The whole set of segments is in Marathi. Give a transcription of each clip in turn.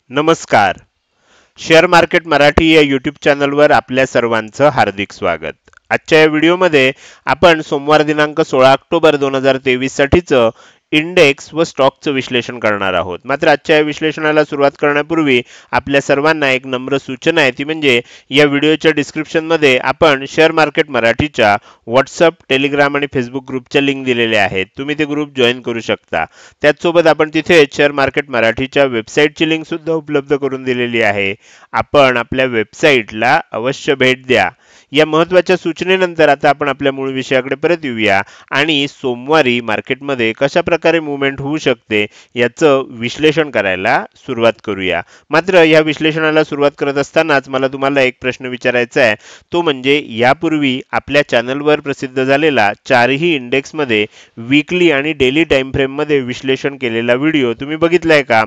नमस्कार. शेअर मार्केट मराठी या यूट्यूब चॅनलवर आपल्या सर्वांचं हार्दिक स्वागत. आजच्या या व्हिडिओमध्ये आपण सोमवार दिनांक 16 ऑक्टोबर 2023 साठीचं इंडेक्स व स्टॉकचं विश्लेषण करणार आहोत. मात्र आजच्या या विश्लेषणाला सुरुवात करण्यापूर्वी आपल्या सर्वांना एक नम्र सूचना आहे, ती म्हणजे या व्हिडिओच्या डिस्क्रिप्शनमध्ये आपण शेअर मार्केट मराठीच्या व्हॉट्सअप, टेलिग्राम आणि फेसबुक ग्रुपच्या लिंक दिलेल्या आहेत. तुम्ही ते ग्रुप जॉईन करू शकता. त्याचसोबत आपण तिथे शेअर मार्केट मराठीच्या वेबसाईटची लिंक सुद्धा उपलब्ध करून दिलेली आहे. आपण आपल्या वेबसाईटला अवश्य भेट द्या. या महत्त्वाच्या सूचनेनंतर आता आपण आपल्या मूळ विषयाकडे परत येऊया आणि सोमवारी मार्केटमध्ये कशा प्रकारे मूवमेंट होऊ शकते याचं विश्लेषण करायला सुरुवात करूया. मात्र या विश्लेषणाला सुरुवात करत असतानाच मला तुम्हाला एक प्रश्न विचारायचा आहे, तो म्हणजे यापूर्वी आपल्या चॅनलवर प्रसिद्ध झालेला चारही इंडेक्समध्ये वीकली आणि डेली टाइम फ्रेममध्ये विश्लेषण केलेला व्हिडिओ तुम्ही बघितलाय का?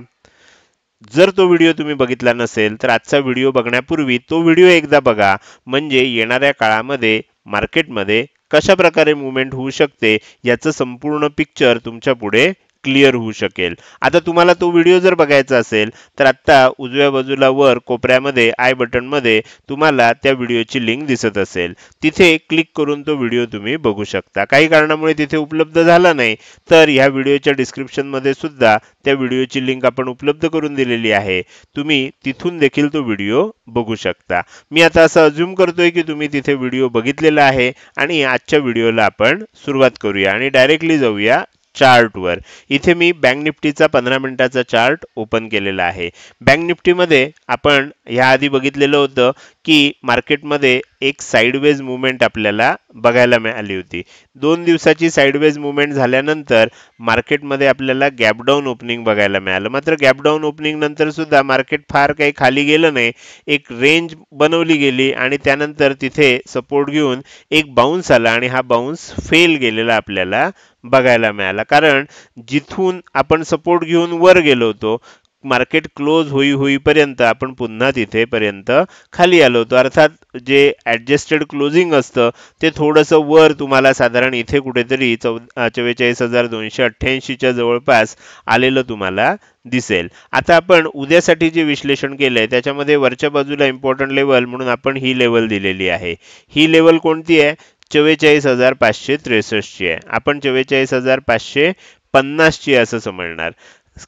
जर तो व्हिडिओ तुम्ही बघितला नसेल तर आजचा व्हिडिओ बघण्यापूर्वी तो व्हिडिओ एकदा बघा, म्हणजे येणाऱ्या काळामध्ये मार्केटमध्ये कशा प्रकारे मूवमेंट होऊ शकते याचं संपूर्ण पिक्चर तुमच्या पुढे क्लिअर होऊ शकेल. आता तुम्हाला तो व्हिडिओ जर बघायचा असेल तर आता उजव्या बाजूला वर कोपऱ्यामध्ये आय बटनमध्ये तुम्हाला त्या व्हिडिओची लिंक दिसत असेल. तिथे क्लिक करून तो व्हिडिओ तुम्ही बघू शकता. काही कारणामुळे तिथे उपलब्ध झाला नाही तर ह्या व्हिडिओच्या डिस्क्रिप्शनमध्ये सुद्धा त्या व्हिडिओची लिंक आपण उपलब्ध करून दिलेली आहे. तुम्ही तिथून देखील तो व्हिडिओ बघू शकता. मी आता असं अज्युम करतोय की तुम्ही तिथे व्हिडिओ बघितलेला आहे आणि आजच्या व्हिडिओला आपण सुरुवात करूया आणि डायरेक्टली जाऊया चार्टवर. इथे मी बँक निफ्टीचा 15 मिनिटाचा चार्ट ओपन केलेला आहे. बँक निफ्टीमध्ये आपण याआधी बघितलेलं होतं की मार्केटमध्ये एक साइडवेज मूवमेंट आपल्याला बघायला मिळाली होती. 2 दिवसाची साइडवेज मूवमेंट झाल्यानंतर मार्केटमध्ये आपल्याला गॅप डाऊन ओपनिंग बघायला मिळालं. मात्र गॅप डाऊन ओपनिंग नंतर सुद्धा मार्केट फार काही खाली गेलं नाही. एक रेंज बनवली गेली आणि त्यानंतर तिथे सपोर्ट घेऊन एक बाउन्स आला आणि हा बाउन्स फेल गेलेला आपल्याला बघायला मिळाला. कारण जिथून आपण सपोर्ट घेऊन वर गेलो होतो, मार्केट क्लोज होईपर्यंत आपण पुन्हा तिथे पर्यंत खाली आलो होतो. अर्थात जे ऍडजस्टेड क्लोजिंग असतं ते थोडंसं वर तुम्हाला साधारण इथे कुठेतरी 44,288 च्या जवळपास आलेलं तुम्हाला दिसेल. आता आपण उद्यासाठी जे विश्लेषण केलंय त्याच्यामध्ये वरच्या बाजूला इम्पॉर्टंट लेवल म्हणून आपण ही लेवल दिलेली आहे. ही लेवल कोणती आहे? 44,563 ची आहे. आपण 44,550 ची असं समजणार.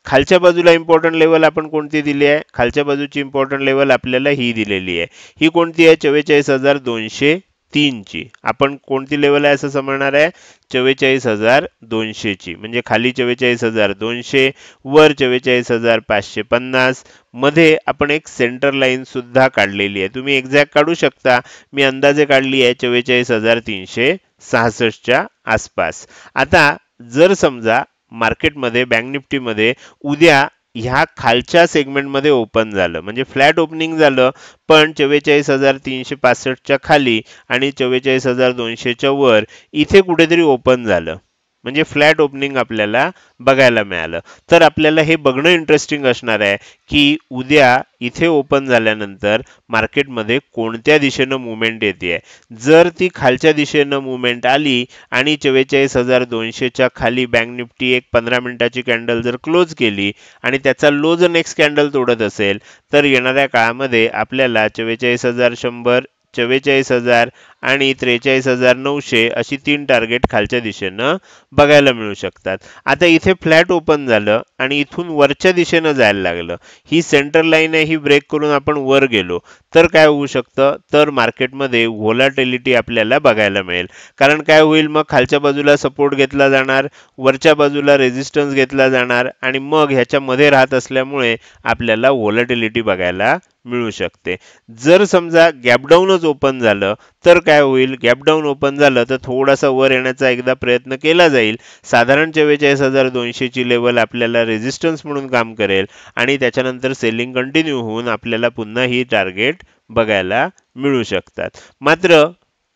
खालच्या बाजूला इम्पॉर्टंट लेवल आपण कोणती दिली आहे? खालच्या बाजूची इम्पॉर्टंट लेवल आपल्याला ही दिलेली आहे. ही कोणती आहे? 44,203 ची. आपण कोणती लेवल आहे असं समजणार आहे? 44,200 ची. म्हणजे खाली 44,200, वर 44,550. मध्ये आपण एक सेंटर लाईन सुद्धा काढलेली आहे. तुम्ही एक्झॅक्ट काढू शकता. मी अंदाजे काढली आहे 44,366 च्या आसपास. आता जर समजा मार्केटमध्ये बँक निफ्टीमध्ये उद्या ह्या खालच्या सेगमेंटमध्ये ओपन झालं, म्हणजे फ्लॅट ओपनिंग झालं पण 44,365 च्या खाली आणि 44,200 च्या वर इथे कुठेतरी ओपन झालं, म्हणजे फ्लॅट ओपनिंग आपल्याला बघायला मिळालं, तर आपल्याला हे बघणं इंटरेस्टिंग असणार आहे की उद्या इथे ओपन झाल्यानंतर मार्केटमध्ये कोणत्या दिशेनं मूवमेंट येते. जर ती खालच्या दिशेनं मूवमेंट आली आणि 44,200 च्या खाली बँक निफ्टी एक 15 मिनिटाची कॅन्डल जर क्लोज केली आणि त्याचा लो जर नेक्स्ट कॅन्डल तोडत असेल तर येणाऱ्या काळामध्ये आपल्याला 44,100, 44,000 आणि 43,900 अशी 3 टार्गेट खालच्या दिशेनं बघायला मिळू शकतात. आता इथे फ्लॅट ओपन झालं आणि इथून वरच्या दिशेनं जायला लागलं. ही सेंटर लाईन आहे, ही ब्रेक करून आपण वर गेलो तर काय होऊ शकतं? तर मार्केटमध्ये व्होलॅटिलिटी आपल्याला बघायला मिळेल. कारण काय होईल? मग खालच्या बाजूला सपोर्ट घेतला जाणार, वरच्या बाजूला रेझिस्टन्स घेतला जाणार आणि मग ह्याच्यामध्ये राहत असल्यामुळे आपल्याला व्होलॅटिलिटी बघायला मिळू शकते. जर समजा गॅपडाऊनच ओपन झालं तर काय होईल? गॅपडाऊन ओपन झालं तर थोडासा वर येण्याचा एकदा प्रयत्न केला जाईल. साधारण 44,200 ची लेवल आपल्याला रेझिस्टन्स म्हणून काम करेल आणि त्याच्यानंतर सेलिंग कंटिन्यू होऊन आपल्याला पुन्हा ही टार्गेट बघायला मिळू शकतात. मात्र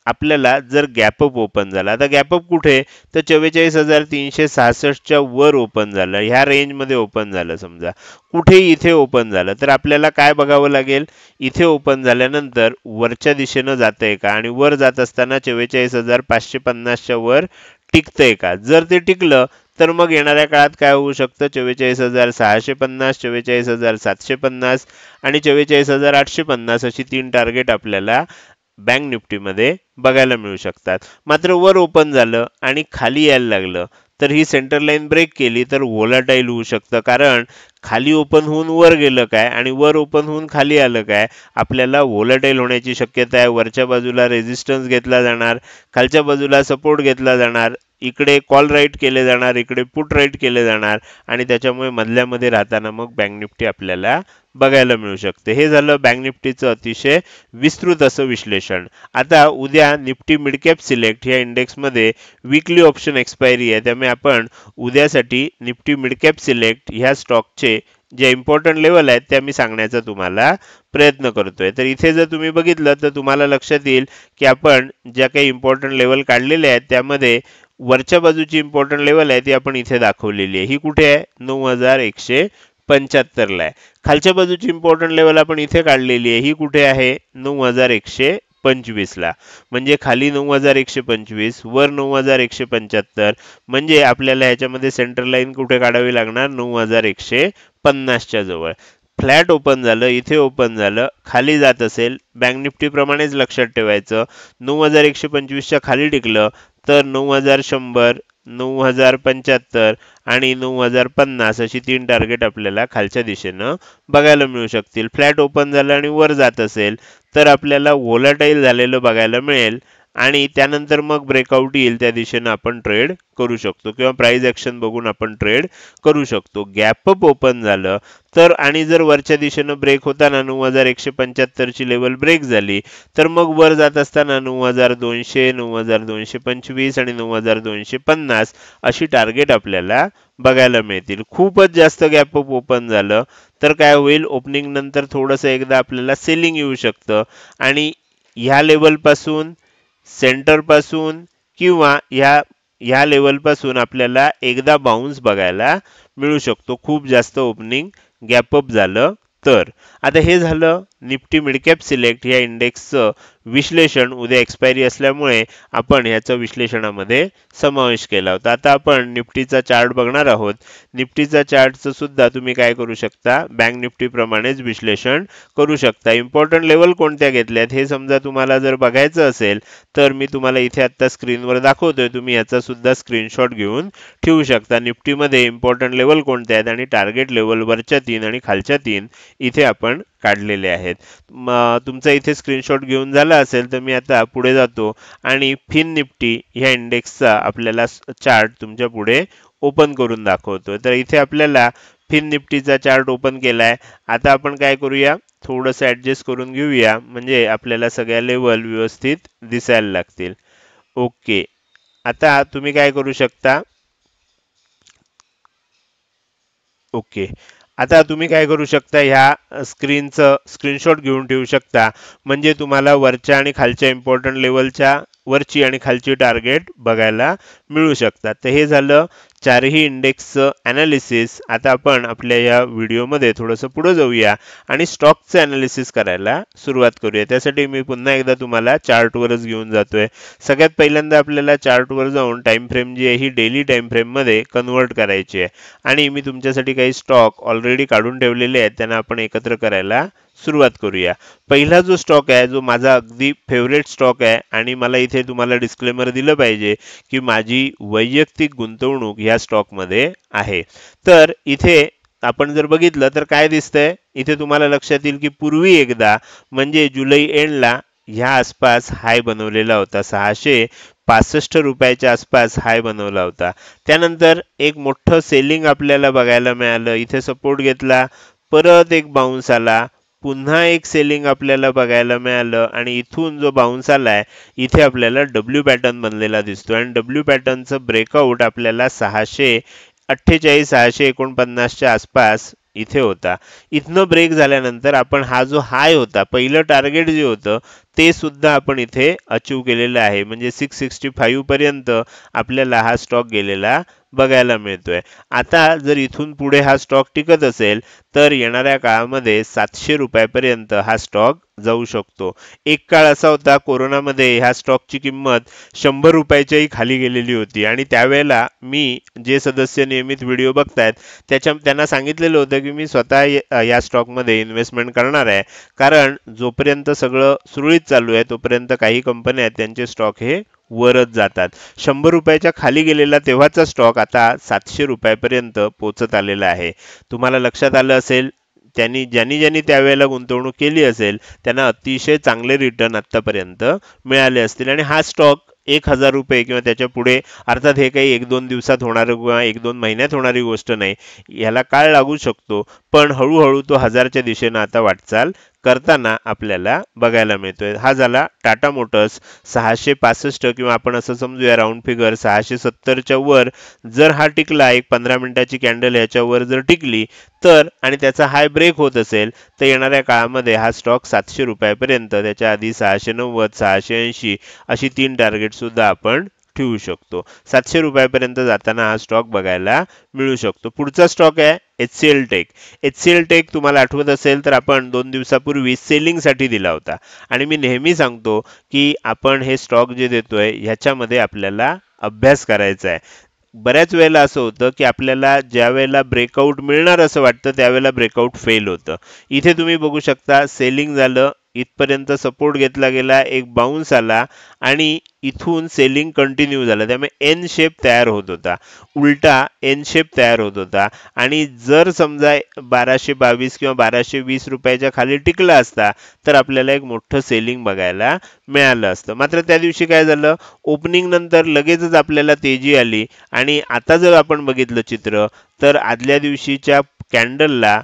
आपल्याला जर गॅपअप ओपन झाला, आता गॅपअप कुठे? तर 44,366 च्या वर ओपन झालं, ह्या रेंजमध्ये ओपन झालं. समजा कुठे इथे ओपन झालं तर आपल्याला काय बघावं लागेल? इथे ओपन झाल्यानंतर वरच्या दिशेनं जातंय का आणि वर जात असताना 44,550 च्या वर टिकतंय का? जर ते टिकलं तर मग येणाऱ्या काळात काय होऊ शकतं, 44,650, 44,750 आणि 44,850 अशी 3 टार्गेट आपल्याला बँक निफ्टीमध्ये बघायला मिळू शकतात. मात्र वर ओपन झालं आणि खाली यायला लागलं तर ही सेंटर लाईन ब्रेक केली तर व्होलाटाईल होऊ शकतं, कारण खाली ओपन होऊन वर गेलं काय आणि वर ओपन होऊन खाली आलं काय, आपल्याला व्होलाटाईल होण्याची शक्यता आहे. वरच्या बाजूला रेझिस्टन्स घेतला जाणार, खालच्या बाजूला सपोर्ट घेतला जाणार, इकडे कॉल राईट केले जाणार, इकडे पुट राईट केले जाणार आणि त्याच्यामुळे मधल्यामध्ये राहताना मग बँक निफ्टी आपल्याला बघायला मिळू शकते. हे झालं बँक निफ्टीचं अतिशय विस्तृत असं विश्लेषण. आता उद्या निफ्टी मिड कॅप सिलेक्ट या इंडेक्समध्ये वीकली ऑप्शन एक्सपायरी आहे, त्यामुळे आपण उद्यासाठी निफ्टी मिड कॅप सिलेक्ट ह्या स्टॉकचे जे इम्पॉर्टंट लेवल आहेत त्या मी सांगण्याचा तुम्हाला प्रयत्न करतोय. तर इथे जर तुम्ही बघितलं तर तुम्हाला लक्षात येईल की आपण ज्या काही इम्पॉर्टंट लेवल काढलेले आहेत त्यामध्ये वरच्या बाजूची इम्पॉर्टंट लेवल आहे ती आपण इथे दाखवलेली आहे. ही कुठे आहे, 9,175 ला आहे. खालच्या बाजूची इम्पॉर्टंट लेवल आपण इथे काढलेली आहे, ही कुठे आहे, 9,125 ला. म्हणजे खाली 9,125, वर 9,175, म्हणजे आपल्याला ह्याच्यामध्ये सेंटर लाईन कुठे काढावी लागणार, 9,150 च्या जवळ. फ्लॅट ओपन झालं, इथे ओपन झालं, खाली जात असेल, बँक निफ्टी प्रमाणेच लक्षात ठेवायचं, 9,125 च्या खाली टिकलं तर 9,100, 9,075 आणि 9,050 अशी 3 टार्गेट आपल्याला खालच्या दिशेनं बघायला मिळू शकतील. फ्लॅट ओपन झालं आणि वर जात असेल तर आपल्याला व्होलाटाईल झालेलं बघायला मिळेल आणि त्यानंतर मग ब्रेकआउट येईल त्या दिशेनं आपण ट्रेड करू शकतो किंवा प्राइस ऍक्शन बघून आपण ट्रेड करू शकतो. गॅप अप ओपन झालं तर आणि जर वरच्या दिशेनं ब्रेक होताना 9,175 ची लेवल ब्रेक झाली तर मग वर जात असताना 9,200, 9,225 आणि 9,250 अशी टार्गेट आपल्याला बघायला मिळतील. खूपच जास्त गॅप अप ओपन झालं तर काय होईल, ओपनिंग नंतर थोडंसं एकदा आपल्याला सेलिंग येऊ शकतं आणि ह्या लेवल पासून, सेंटर पासून किंवा ह्या लेवल पासून आपल्याला एकदा बाउन्स बघायला मिळू शकतो, खूप जास्त ओपनिंग गॅप अप झालं तर. आता हे झालं निफ्टी मिड कॅप सिलेक्ट या इंडेक्सचं विश्लेषण. उद्या एक्सपायरी असल्यामुळे आपण ह्याचं विश्लेषणामध्ये समावेश केला होता. आता आपण निफ्टीचा चार्ट बघणार आहोत. निफ्टीचा चार्टचं सुद्धा तुम्ही काय करू शकता, बँक निफ्टी प्रमाणेच विश्लेषण करू शकता. इम्पॉर्टंट लेवल कोणत्या घेतल्यात हे समजा तुम्हाला जर बघायचं असेल तर मी तुम्हाला इथे आता स्क्रीनवर दाखवतोय, तुम्ही याचा सुद्धा स्क्रीनशॉट घेऊन ठेवू शकता. निफ्टीमध्ये इम्पॉर्टंट लेवल कोणत्या आहेत आणि टार्गेट लेवल वरच्या 3 आणि खालच्या 3 इथे आपण काढलेले आहेत. तुमचा इथे स्क्रीनशॉट घेऊन झाला असेल तर मी आता पुढे जातो आणि फिन निफ्टी ह्या इंडेक्सचा आपल्याला चार्ट तुमच्या पुढे ओपन करून दाखवतो. तर इथे आपल्याला फिन निफ्टीचा चार्ट ओपन केलाय. आता आपण काय करूया, थोडंसं ऍडजस्ट करून घेऊया म्हणजे आपल्याला सगळ्या लेवल व्यवस्थित दिसायला लागतील. ओके, आता तुम्ही काय करू शकता, ओके, आता तुम्ही काय करू शकता, ह्या स्क्रीनचं स्क्रीनशॉट घेऊन ठेवू शकता म्हणजे तुम्हाला वरच्या आणि खालच्या इम्पॉर्टंट लेवलच्या वरची आणि खालची टार्गेट बघायला मिळू शकतात. तर हे झालं चारही इंडेक्सचं ॲनालिसिस. आता आपण आपल्या या व्हिडिओमध्ये थोडंसं पुढे जाऊया आणि स्टॉकचं ॲनालिसिस करायला सुरुवात करूया. त्यासाठी मी पुन्हा एकदा तुम्हाला चार्टवरच घेऊन जातोय. सगळ्यात पहिल्यांदा आपल्याला चार्टवर जाऊन टाइम फ्रेम जी आहे ही डेली टाइम फ्रेममध्ये कन्वर्ट करायची आहे आणि मी तुमच्यासाठी काही स्टॉक ऑलरेडी काढून ठेवलेले आहेत, त्यांना आपण एकत्र करायला सुरुवात करूया. पहिला जो स्टॉक आहे, जो माझा अगदी फेवरेट स्टॉक आहे आणि मला इथे तुम्हाला डिस्क्लेमर दिलं पाहिजे की माझी वैयक्तिक गुंतवणूक ह्या स्टॉकमध्ये आहे. तर इथे आपण जर बघितलं तर काय दिसतंय, इथे तुम्हाला लक्षात येईल की पूर्वी एकदा म्हणजे जुलै एंडला ह्या आसपास हाय बनवलेला होता, 665 रुपयाच्या आसपास हाय बनवला होता. त्यानंतर एक मोठं सेलिंग आपल्याला बघायला मिळालं, इथे सपोर्ट घेतला, परत एक बाउन्स आला, पुन्हा एक सेलिंग आपल्याला बघायला मिळालं आणि इथून जो बाउन्स आलाय इथे आपल्याला डब्ल्यू पॅटर्न बनलेला दिसतो आणि डब्ल्यू पॅटर्नचं ब्रेकआउट आपल्याला 648 649 च्या आसपास इथे होता. इथनं ब्रेक झाल्यानंतर आपण हा जो हाय होता, पहिलं टार्गेट जे होतं ते सुद्धा आपण इथे अचीव केलेलं आहे. म्हणजे 665 पर्यंत आपल्याला हा स्टॉक गेलेला बघायला मिळतोय. आता जर इथून पुढे हा स्टॉक टिकत असेल तर येणाऱ्या काळामध्ये 700 रुपयापर्यंत हा स्टॉक जाऊ शकतो. एक काळ असा होता कोरोनामध्ये ह्या स्टॉकची किंमत 100 रुपयाच्याही खाली गेलेली होती आणि त्यावेळेला मी जे सदस्य नियमित व्हिडिओ बघतायत त्यांना सांगितलेलं होतं की मी स्वतः या स्टॉकमध्ये इन्व्हेस्टमेंट करणार आहे. कारण जोपर्यंत सगळं सुरळीत चालू आहे तोपर्यंत काही कंपन्या आहेत त्यांचे स्टॉक हे वरच जातात. 100 रुपयाच्या खाली गेलेला तेव्हाचा स्टॉक आता 700 रुपयापर्यंत पोहोचत आलेला आहे. तुम्हाला लक्षात आलं असेल ज्यांनी त्यावेळेला गुंतवणूक केली असेल त्यांना अतिशय चांगले रिटर्न आतापर्यंत मिळाले असतील. आणि हा स्टॉक 1000 रुपये किंवा त्याच्या पुढे, अर्थात हे काही 1-2 दिवसात होणारं किंवा 1-2 महिन्यात होणारी गोष्ट नाही, याला काळ लागू शकतो, पण हळूहळू तो 1000च्या दिशेनं आता वाटचाल करताना आपल्याला बघायला मिळतोय. हा झाला टाटा मोटर्स 665 किंवा आपण असं समजूया राऊंड फिगर 670च्या वर जर हा टिकला, एक 15 मिनिटाची कॅन्डल ह्याच्या वर जर टिकली तर आणि त्याचा हाय ब्रेक होत असेल तर येणाऱ्या काळामध्ये हा स्टॉक 700 रुपयापर्यंत, त्याच्या आधी 690 680 अशी 3 टार्गेट सुद्धा आपण ठेवू शकतो. 700 रुपयापर्यंत जाताना हा स्टॉक बघायला मिळू शकतो. पुढचा स्टॉक आहे HCL टेक. HCL टेक तुम्हाला आठवत असेल तर आपण 2 दिवसापूर्वी सेलिंगसाठी दिला होता आणि मी नेहमी सांगतो की आपण हे स्टॉक जे देतोय ह्याच्यामध्ये आपल्याला अभ्यास करायचा आहे. बऱ्याच वेळेला असं होतं की आपल्याला ज्या वेळेला ब्रेकआउट मिळणार असं वाटतं त्यावेळेला ब्रेकआउट फेल होतं. इथे तुम्ही बघू शकता सेलिंग झालं, इथपर्यंत सपोर्ट घेतला गेला, एक बाउन्स आला आणि इथून सेलिंग कंटिन्यू झालं. त्यामुळे एन शेप तयार होत होता, उलटा एन शेप तयार होत होता. आणि जर समजा 1222 किंवा 1220 रुपयाच्या खाली टिकला असता तर आपल्याला एक मोठं सेलिंग बघायला मिळालं असतं. मात्र त्या दिवशी काय झालं, ओपनिंग नंतर लगेचच आपल्याला तेजी आली आणि आता जर आपण बघितलं चित्र तर आदल्या दिवशीच्या कॅन्डलला,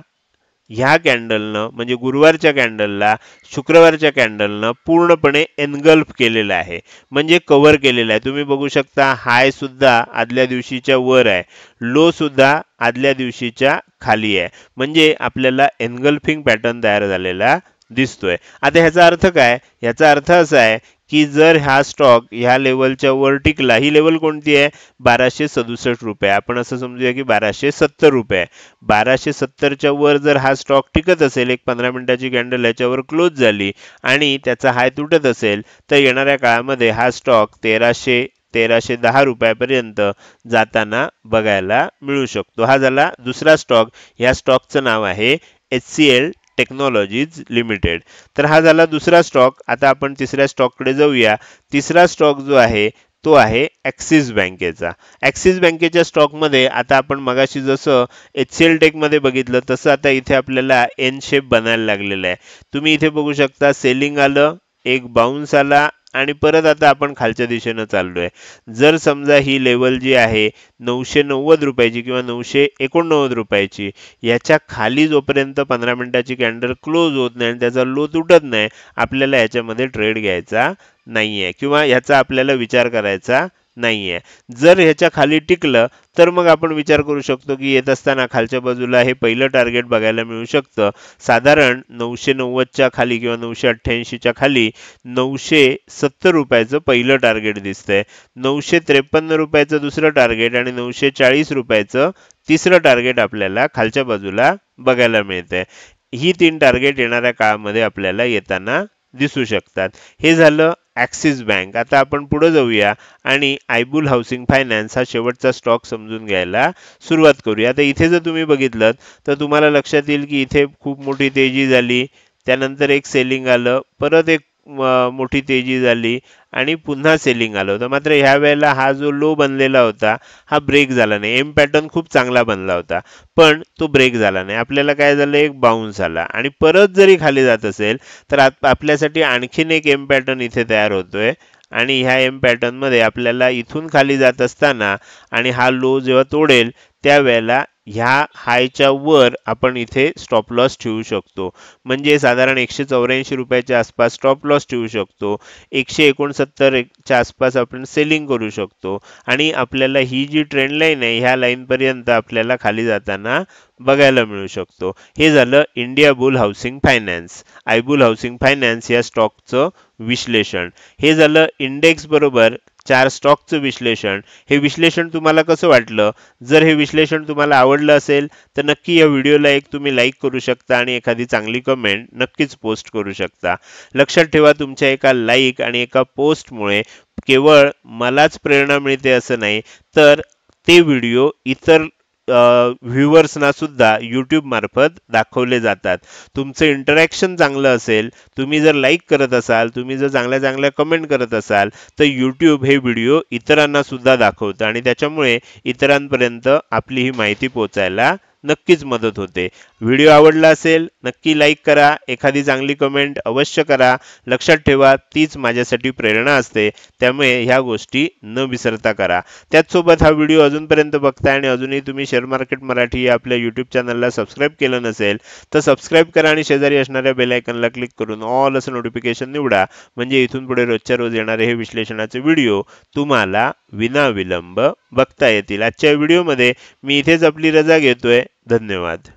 ह्या कॅन्डलनं म्हणजे गुरुवारच्या कॅन्डलला शुक्रवारच्या कॅन्डलनं पूर्णपणे एनगल्फ केलेलं आहे, म्हणजे कव्हर केलेलं आहे. तुम्ही बघू शकता हाय सुद्धा आदल्या दिवशीच्या वर आहे, लो सुद्धा आदल्या दिवशीच्या खाली आहे, म्हणजे आपल्याला एनगल्फिंग पॅटर्न तयार झालेला दिसतोय. आता ह्याचा अर्थ काय, ह्याचा अर्थ असा आहे की जर हा स्टॉक ह्या लेवलच्या वर टिकला, ही लेवल कोणती आहे 1267 रुपये, आपण असं समजूया की 1270 रुपये, 1270च्या वर जर हा स्टॉक टिकत असेल, एक 15 मिनिटाची कॅन्डल याच्यावर क्लोज झाली आणि त्याचा हाय तुटत असेल तर येणाऱ्या काळामध्ये हा स्टॉक 1310 रुपयापर्यंत जाताना बघायला मिळू शकतो. हा झाला दुसरा स्टॉक. या स्टॉकचं नाव आहे HCL टेक्नॉलॉजीज लिमिटेड. तर हा झाला दुसरा स्टॉक. आता आपण तिसऱ्या स्टॉककडे जाऊया. तिसरा स्टॉक जो आहे तो आहे ॲक्सिस बँकेचा. ॲक्सिस बँकेच्या स्टॉकमध्ये आता आपण मगाशी जसं HCL टेकमध्ये बघितलं तसं आता इथे आपल्याला एन शेप बनायला लागलेला आहे. तुम्ही इथे बघू शकता सेलिंग आलं, एक बाउन्स आला आणि परत आता आपण खालच्या दिशेनं चाललोय. जर समजा ही लेवल जी आहे 990 रुपयाची किंवा 989 रुपयाची, याच्या खाली जोपर्यंत 15 मिनिटाची कॅन्डल क्लोज होत नाही आणि त्याचा लो तुटत नाही, आपल्याला याच्यामध्ये ट्रेड घ्यायचा नाहीये किंवा याचा आपल्याला विचार करायचा नाहीये. जर ह्याच्या खाली टिकलं तर मग आपण विचार करू शकतो की येत असताना खालच्या बाजूला हे पहिलं टार्गेट बघायला मिळू शकतं. साधारण 990च्या खाली किंवा 988च्या खाली 970 रुपयाचं पहिलं टार्गेट दिसतंय, 953 रुपयाचं दुसरं टार्गेट आणि 940 रुपयाचं तिसरं टार्गेट आपल्याला खालच्या बाजूला बघायला मिळतंय. ही 3 टार्गेट येणाऱ्या काळामध्ये आपल्याला येताना दिसू शकतात. हे झालं ॲक्सिस बँक. आता आपण पुढे जाऊया आणि आयबुल हाऊसिंग फायनान्स हा शेवटचा स्टॉक समजून घ्यायला सुरुवात करूया. आता इथे जर तुम्ही बघितलं तर तुम्हाला लक्षात येईल की इथे खूप मोठी तेजी झाली, त्यानंतर एक सेलिंग आलं, परत एक मोठी तेजी झाली आणि पुन्हा सेलिंग आलं होतं. मात्र ह्या वेळेला हा जो लो बनलेला होता हा ब्रेक झाला नाही. एम पॅटर्न खूप चांगला बनला होता पण तो ब्रेक झाला नाही. आपल्याला काय झालं, एक बाउन्स आला आणि परत जरी खाली जात असेल तर आपल्यासाठी आणखीन एक एम पॅटर्न इथे तयार होतोय आणि ह्या एम पॅटर्न मध्ये आपल्याला इथून खाली जात असताना आणि हा लो जेव्हा तोडेल त्यावेळेला ह्या हायच्या वर आपण इथे स्टॉप लॉस ठेवू शकतो. म्हणजे साधारण 184 रुपयाच्या आसपास स्टॉप लॉस ठेवू शकतो. 169 च्या आसपास आपण सेलिंग करू शकतो आणि आपल्याला ही जी ट्रेंड लाईन आहे ह्या लाईन पर्यंत आपल्याला खाली जाताना बघायला मिळू शकतो. हे झालं इंडिया बुल हाऊसिंग फायनान्स, आयबुल हाऊसिंग फायनान्स या स्टॉकचं विश्लेषण. हे झालं इंडेक्स बरोबर 4 स्टॉकचं विश्लेषण. हे विश्लेषण तुम्हाला कसं वाटलं? जर हे विश्लेषण तुम्हाला आवडलं असेल तर नक्की या व्हिडिओला तुम्ही लाईक करू शकता आणि एखादी चांगली कमेंट नक्कीच पोस्ट करू शकता. लक्षात ठेवा, तुमच्या एका लाईक आणि एका पोस्टमुळे केवळ मलाच प्रेरणा मिळते असं नाही, तर ते व्हिडिओ इतर व्ह्युअर्सना सुद्धा यूट्यूब मार्फत दाखवले जातात. तुमचं इंटरॅक्शन चांगलं असेल, तुम्ही जर लाईक करत असाल, तुम्ही जर चांगल्या चांगल्या कमेंट करत असाल, तर यूट्यूब हे व्हिडिओ इतरांना सुद्धा दाखवतं आणि त्याच्यामुळे इतरांपर्यंत आपली ही माहिती पोहोचायला नक्कीच मदत होते. व्हिडिओ आवडला असेल नक्की लाईक करा, एखादी चांगली कमेंट अवश्य करा. लक्षात ठेवा, तीच माझ्यासाठी प्रेरणा असते. त्यामुळे ह्या गोष्टी न विसरता करा. त्याचसोबत हा व्हिडिओ अजूनपर्यंत बघताय आणि अजूनही तुम्ही शेअर मार्केट मराठी या आपल्या यूट्यूब चॅनलला सबस्क्राईब केलं नसेल तर सबस्क्राईब करा आणि शेजारी असणाऱ्या बेल आयकॉनला क्लिक करून ऑल असं नोटिफिकेशन निवडा. म्हणजे इथून पुढे रोजच्या रोज येणारे हे विश्लेषणाचे व्हिडिओ तुम्हाला विनाविलंब बघता येतील. आजच्या व्हिडिओमध्ये मी इथेच आपली रजा घेतोय. धन्यवाद.